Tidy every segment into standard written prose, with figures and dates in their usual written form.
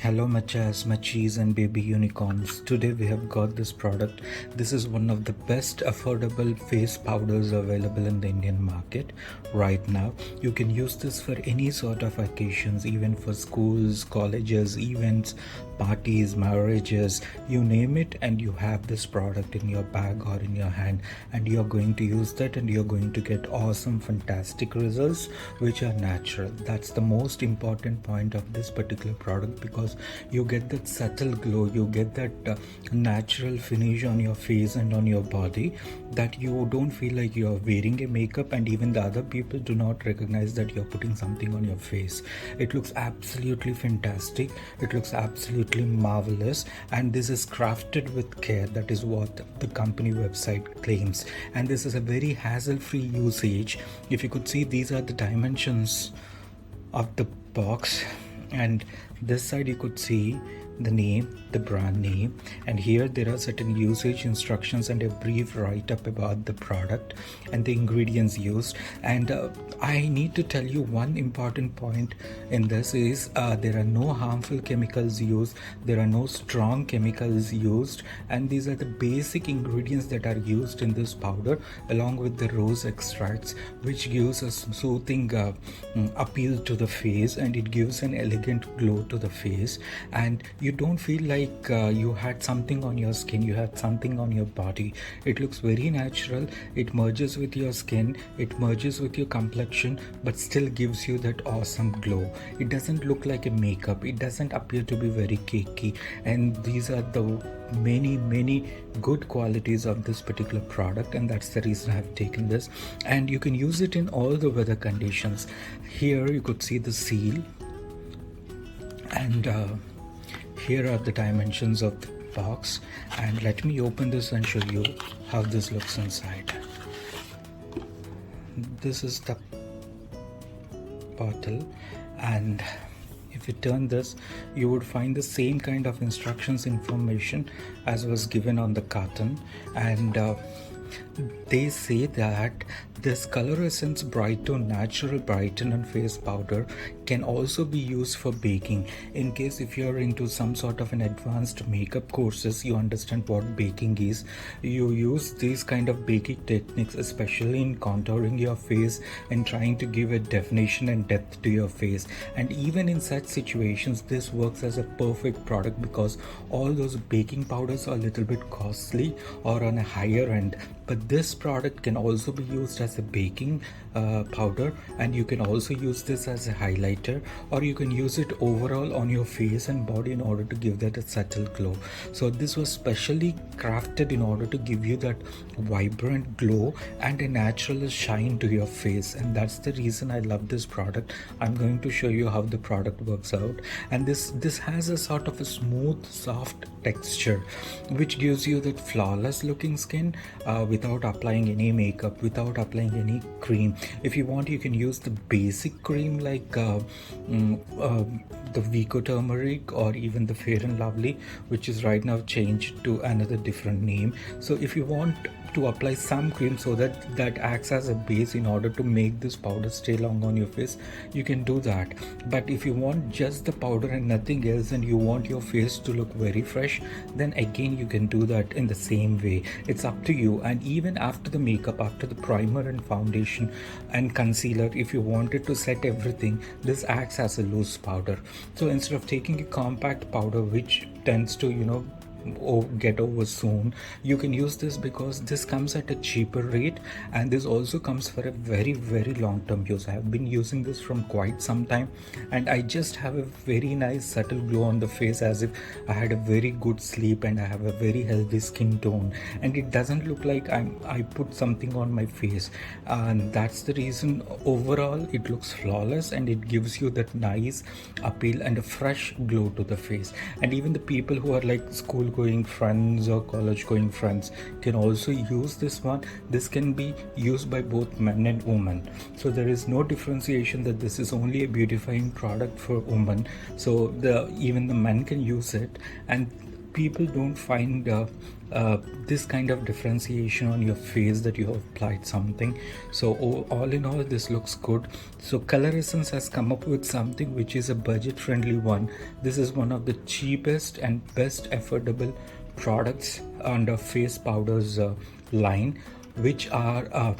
Hello Machas, Machis and baby unicorns. Today we have got this product. This is one of the best affordable face powders available in the Indian market right now. You can use this for any sort of occasions, even for schools, colleges, events, parties, marriages, you name it, and you have this product in your bag or in your hand, and you're going to use that and you're going to get awesome, fantastic results which are natural. That's the most important point of this particular product, because you get that subtle glow, you get that natural finish on your face and on your body, that you don't feel like you're wearing a makeup, and even the other people do not recognize that you're putting something on your face. It looks absolutely fantastic, it looks absolutely marvelous, and this is crafted with care. That is what the company website claims, and this is a very hassle-free usage. If you could see, these are the dimensions of the box, and this side you could see the name, the brand name, and here there are certain usage instructions and a brief write-up about the product and the ingredients used. And I need to tell you one important point in this is there are no harmful chemicals used, there are no strong chemicals used, and these are the basic ingredients that are used in this powder, along with the rose extracts, which gives a soothing appeal to the face, and it gives an elegant glow to the face, and you don't feel like you had something on your skin, you had something on your body. It looks very natural, it merges with your skin, it merges with your complexion, but still gives you that awesome glow. It doesn't look like a makeup, it doesn't appear to be very cakey, and these are the many good qualities of this particular product, and that's the reason I have taken this. And you can use it in all the weather conditions. Here you could see the seal, and here are the dimensions of the box, and let me open this and show you how this looks inside. This is the bottle, and if you turn this, you would find the same kind of instructions information as was given on the carton, and they say that this COLORESSENCE Britone natural brightener face powder can also be used for baking. In case if you're into some sort of an advanced makeup courses, you understand what baking is. You use these kind of baking techniques, especially in contouring your face and trying to give a definition and depth to your face. And even in such situations, this works as a perfect product, because all those baking powders are a little bit costly or on a higher end, but this product can also be used as a baking powder, and you can also use this as a highlighter, or you can use it overall on your face and body in order to give that a subtle glow. So this was specially crafted in order to give you that vibrant glow and a natural shine to your face, and that's the reason I love this product. I'm going to show you how the product works out, and this has a sort of a smooth, soft texture, which gives you that flawless looking skin without applying any makeup, without applying any cream. If you want, you can use the basic cream like the Vico turmeric, or even the Fair and Lovely, which is right now changed to another different name. So if you want to apply some cream so that acts as a base in order to make this powder stay long on your face, you can do that. But if you want just the powder and nothing else, and you want your face to look very fresh, then again you can do that in the same way. It's up to you. And even after the makeup, after the primer and foundation and concealer, if you wanted to set everything, this acts as a loose powder. So instead of taking a compact powder which tends to get over soon, you can use this, because this comes at a cheaper rate, and this also comes for a very long-term use. I have been using this from quite some time, and I just have a very nice subtle glow on the face, as if I had a very good sleep and I have a very healthy skin tone, and it doesn't look like I put something on my face. And that's the reason overall it looks flawless, and it gives you that nice appeal and a fresh glow to the face. And even the people who are like school going friends or college going friends can also use this one. This can be used by both men and women, so there is no differentiation that this is only a beautifying product for women. So even the men can use it, and people don't find this kind of differentiation on your face that you have applied something. So all in all, this looks good. So Colorescence has come up with something which is a budget friendly one. This is one of the cheapest and best affordable products under face powders line, which are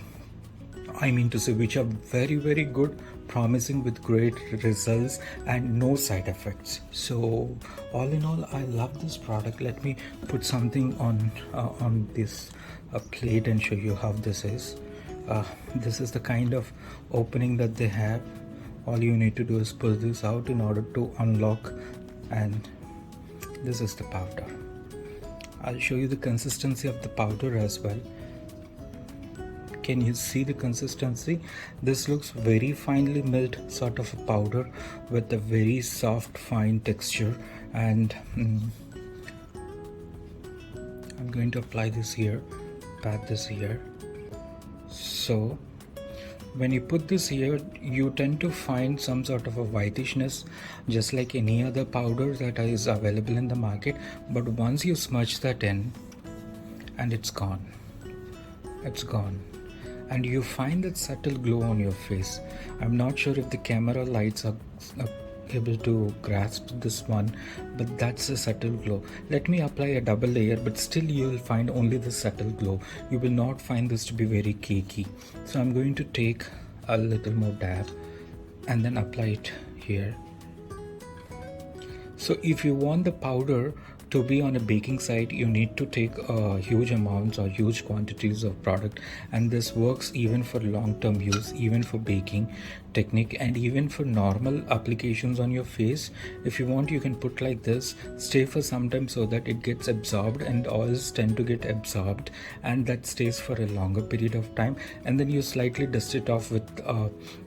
which are very very good, promising with great results and no side effects. So all in all, I love this product. Let me put something on this plate and show you how this is. This is the kind of opening that they have. All you need to do is pull this out in order to unlock, and this is the powder. I'll show you the consistency of the powder as well. Can you see the consistency? This looks very finely milled sort of a powder with a very soft fine texture, and I'm going to apply this here, pat this here. So when you put this here, you tend to find some sort of a whitishness, just like any other powder that is available in the market. But once you smudge that in, and it's gone, and you find that subtle glow on your face. I'm not sure if the camera lights are able to grasp this one, but that's a subtle glow. Let me apply a double layer, but still you will find only the subtle glow. You will not find this to be very cakey. So I'm going to take a little more dab and then apply it here. So if you want the powder to be on a baking side, you need to take huge amounts or huge quantities of product, and this works even for long-term use, even for baking technique, and even for normal applications on your face. If you want, you can put like this, stay for some time so that it gets absorbed, and oils tend to get absorbed, and that stays for a longer period of time. And then you slightly dust it off with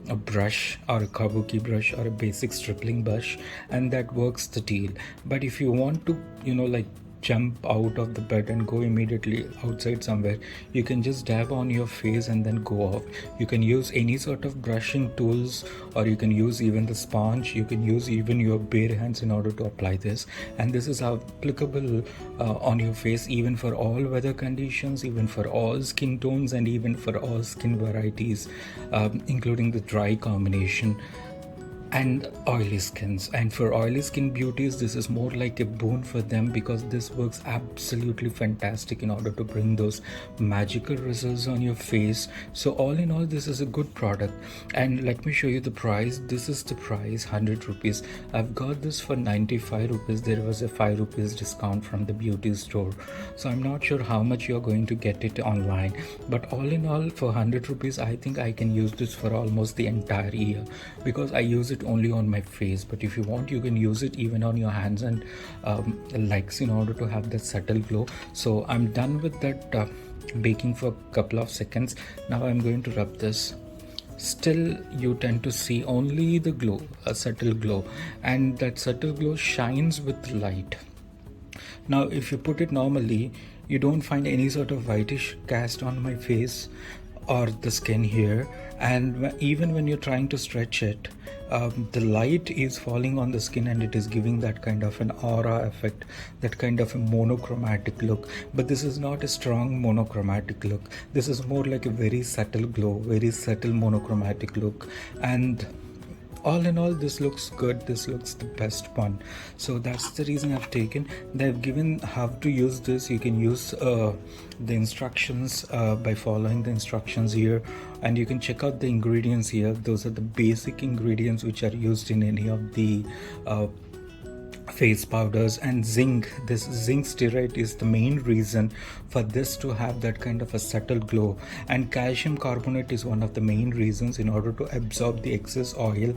a brush or a kabuki brush or a basic stripling brush, and that works the deal. But if you want to like jump out of the bed and go immediately outside somewhere, you can just dab on your face and then go off. You can use any sort of brushing tools, or you can use even the sponge. You can use even your bare hands in order to apply this, and this is applicable on your face even for all weather conditions, even for all skin tones, and even for all skin varieties, including the dry combination and oily skins. And for oily skin beauties, this is more like a boon for them, because this works absolutely fantastic in order to bring those magical results on your face. So all in all, this is a good product. And let me show you the price. This is the price, 100 rupees. I've got this for 95 rupees. There was a 5 rupees discount from the beauty store, so I'm not sure how much you're going to get it online, but all in all, for 100 rupees, I think I can use this for almost the entire year, because I use it only on my face. But if you want, you can use it even on your hands and legs in order to have that subtle glow. So I'm done with that baking for a couple of seconds. Now I'm going to rub this. Still you tend to see only the glow, a subtle glow, and that subtle glow shines with light. Now if you put it normally, you don't find any sort of whitish cast on my face or the skin here. And even when you're trying to stretch it, the light is falling on the skin, and it is giving that kind of an aura effect, that kind of a monochromatic look. But this is not a strong monochromatic look. This is more like a very subtle glow, very subtle monochromatic look. And all in all, this looks good. This looks the best one. So that's the reason I've taken. They've given how to use this. You can use the instructions by following the instructions here, and you can check out the ingredients here. Those are the basic ingredients which are used in any of the face powders. And zinc, this zinc stearate is the main reason for this to have that kind of a subtle glow, and calcium carbonate is one of the main reasons in order to absorb the excess oil,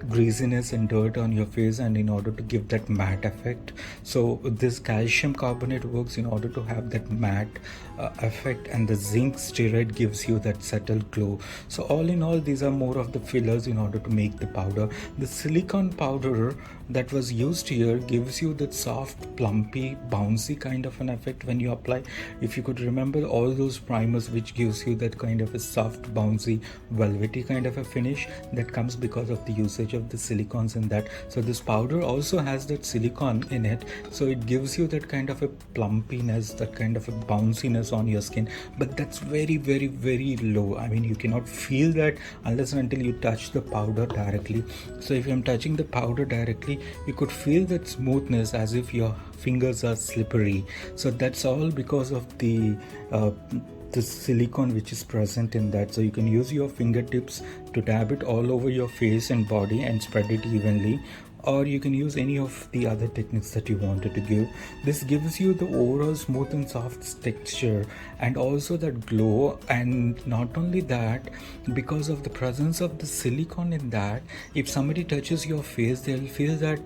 greasiness and dirt on your face, and in order to give that matte effect. So this calcium carbonate works in order to have that matte effect, and the zinc stearate gives you that subtle glow. So all in all, these are more of the fillers in order to make the powder. The silicone powder that was used here gives you that soft, plumpy, bouncy kind of an effect when you apply. If you could remember all those primers which gives you that kind of a soft, bouncy, velvety kind of a finish, that comes because of the usage advantage of the silicones in that. So this powder also has that silicone in it, so it gives you that kind of a plumpiness, that kind of a bounciness on your skin, but that's very low. I mean, you cannot feel that unless and until you touch the powder directly. So if I'm touching the powder directly, you could feel that smoothness as if your fingers are slippery. So that's all because of the silicone which is present in that. So you can use your fingertips to dab it all over your face and body and spread it evenly, or you can use any of the other techniques that you wanted to give. This gives you the overall smooth and soft texture and also that glow. And not only that, because of the presence of the silicone in that, if somebody touches your face, they'll feel that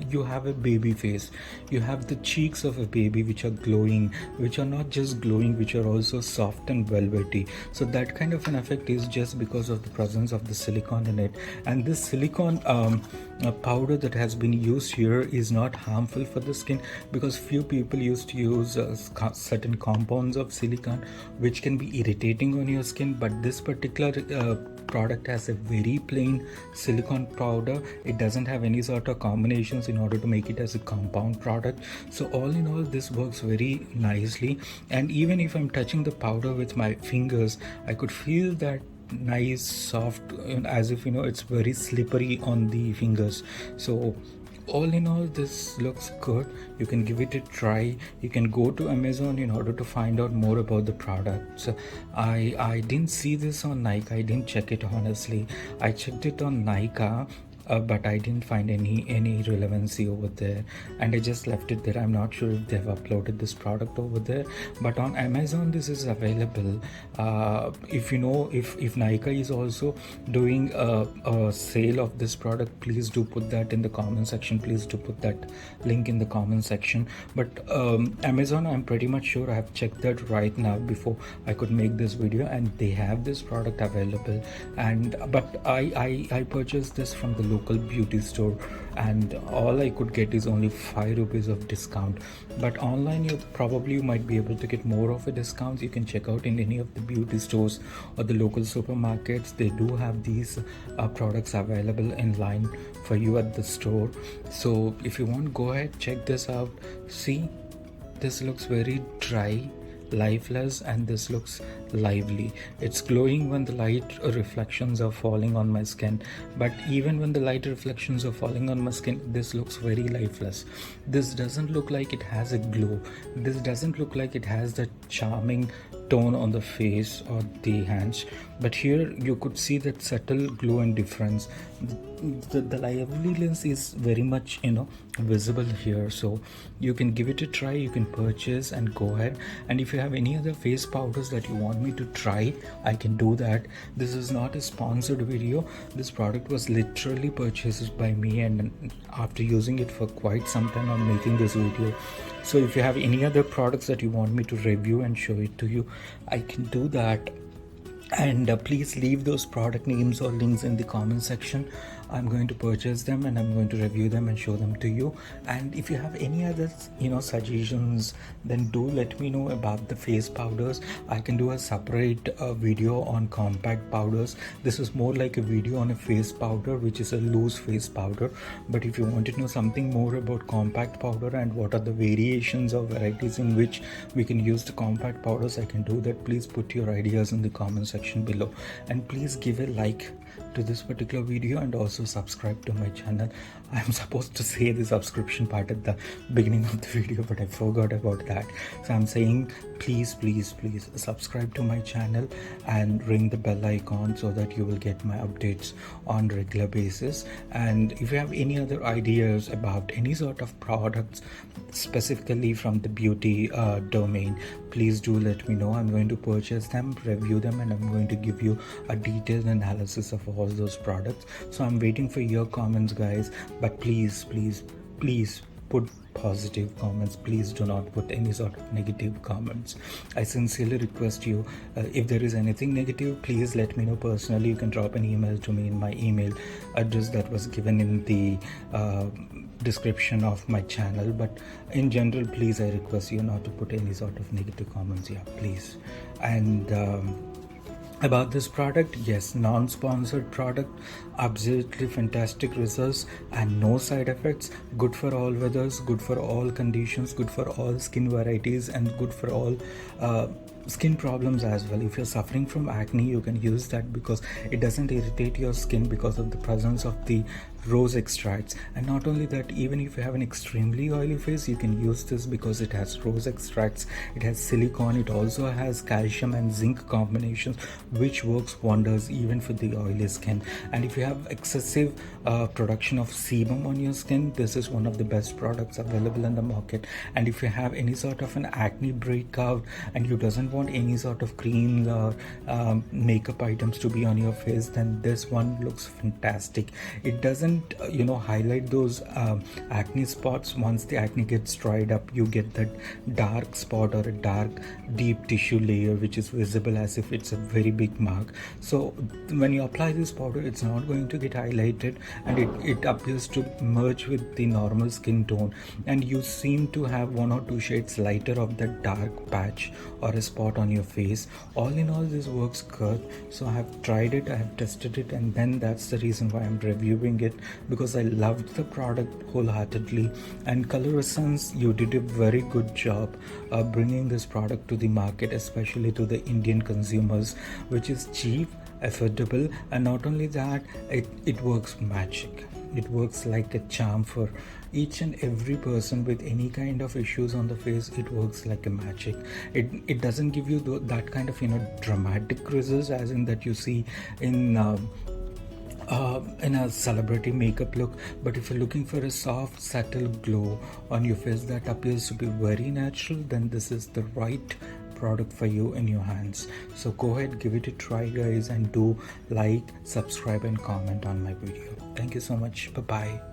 you have a baby face. You have the cheeks of a baby which are glowing, which are not just glowing, which are also soft and velvety. So that kind of an effect is just because of the presence of the silicone in it. And this silicone powder that has been used here is not harmful for the skin, because few people used to use certain compounds of silicone which can be irritating on your skin, but this particular product has a very plain silicone powder. It doesn't have any sort of combinations in order to make it as a compound product. So all in all, this works very nicely. And even if I'm touching the powder with my fingers, I could feel that nice soft, as if it's very slippery on the fingers. So all in all, this looks good. You can give it a try. You can go to Amazon in order to find out more about the product. So I didn't see this on Nykaa. I didn't check it honestly. I checked it on Nykaa, but I didn't find any relevancy over there, and I just left it there. I'm not sure if they've uploaded this product over there, but on Amazon this is available. If Nykaa is also doing a sale of this product, please do put that in the comment section. Please do put that link in the comment section. But Amazon, I'm pretty much sure I have checked that right now before I could make this video, and they have this product available. But I purchased this from the local beauty store, and all I could get is only 5 rupees of discount. But online you might be able to get more of a discount. You can check out in any of the beauty stores or the local supermarkets. They do have these products available in line for you at the store. So if you want, go ahead, check this out. See, this looks very dry, lifeless, and this looks lively. It's glowing when the light reflections are falling on my skin, but even when the light reflections are falling on my skin, this looks very lifeless. This doesn't look like it has a glow. This doesn't look like it has that charming tone on the face or the hands, but here you could see that subtle glow and difference. The liveliness is very much visible here. So you can give it a try. You can purchase and go ahead. And if you have any other face powders that you want me to try, I can do that. This is not a sponsored video. This product was literally purchased by me, and after using it for quite some time, I'm making this video. So if you have any other products that you want me to review and show it to you, I can do that. And please leave those product names or links in the comment section. I'm going to purchase them and I'm going to review them and show them to you. And if you have any other suggestions, then do let me know about the face powders. I can do a separate video on compact powders. This is more like a video on a face powder, which is a loose face powder. But if you want to know something more about compact powder and what are the variations or varieties in which we can use the compact powders, I can do that. Please put your ideas in the comment section below, and please give a like to this particular video and also subscribe to my channel. I'm supposed to say the subscription part at the beginning of the video, but I forgot about that. So I'm saying please subscribe to my channel and ring the bell icon so that you will get my updates on regular basis. And if you have any other ideas about any sort of products specifically from the beauty domain, please do let me know. I'm going to purchase them, review them, and I'm going to give you a detailed analysis of all those products. So I'm waiting for your comments, guys. But please put positive comments. Please do not put any sort of negative comments. I sincerely request you, if there is anything negative, please let me know personally. You can drop an email to me in my email address that was given in the description of my channel. But in general, please, I request you not to put any sort of negative comments here, please. And About this product, yes, non-sponsored product, absolutely fantastic results and no side effects, good for all weathers, good for all conditions, good for all skin varieties, and good for all skin problems as well. If you're suffering from acne, you can use that because it doesn't irritate your skin because of the presence of the rose extracts. And not only that, even if you have an extremely oily face, you can use this because it has rose extracts, it has silicone, it also has calcium and zinc combinations, which works wonders even for the oily skin. And if you have excessive production of sebum on your skin, this is one of the best products available in the market. And if you have any sort of an acne breakout and you doesn't want any sort of creams or makeup items to be on your face, then this one looks fantastic. It doesn't highlight those acne spots. Once the acne gets dried up, you get that dark spot or a dark deep tissue layer which is visible as if it's a very big mark. So when you apply this powder, it's not going to get highlighted, and it appears to merge with the normal skin tone, and you seem to have 1 or 2 shades lighter of that dark patch or a spot on your face. All in all, this works good. So I have tried it, I have tested it, and then that's the reason why I'm reviewing it, because I loved the product wholeheartedly. And COLORESSENCE, you did a very good job bringing this product to the market, especially to the Indian consumers, which is cheap, affordable, and not only that, it works magic. It works like a charm for each and every person with any kind of issues on the face. It works like a magic. It doesn't give you that kind of dramatic results as in that you see in a celebrity makeup look. But if you're looking for a soft, subtle glow on your face that appears to be very natural, then this is the right product for you in your hands. So go ahead, give it a try, guys, and do like, subscribe, and comment on my video. Thank you so much. Bye bye.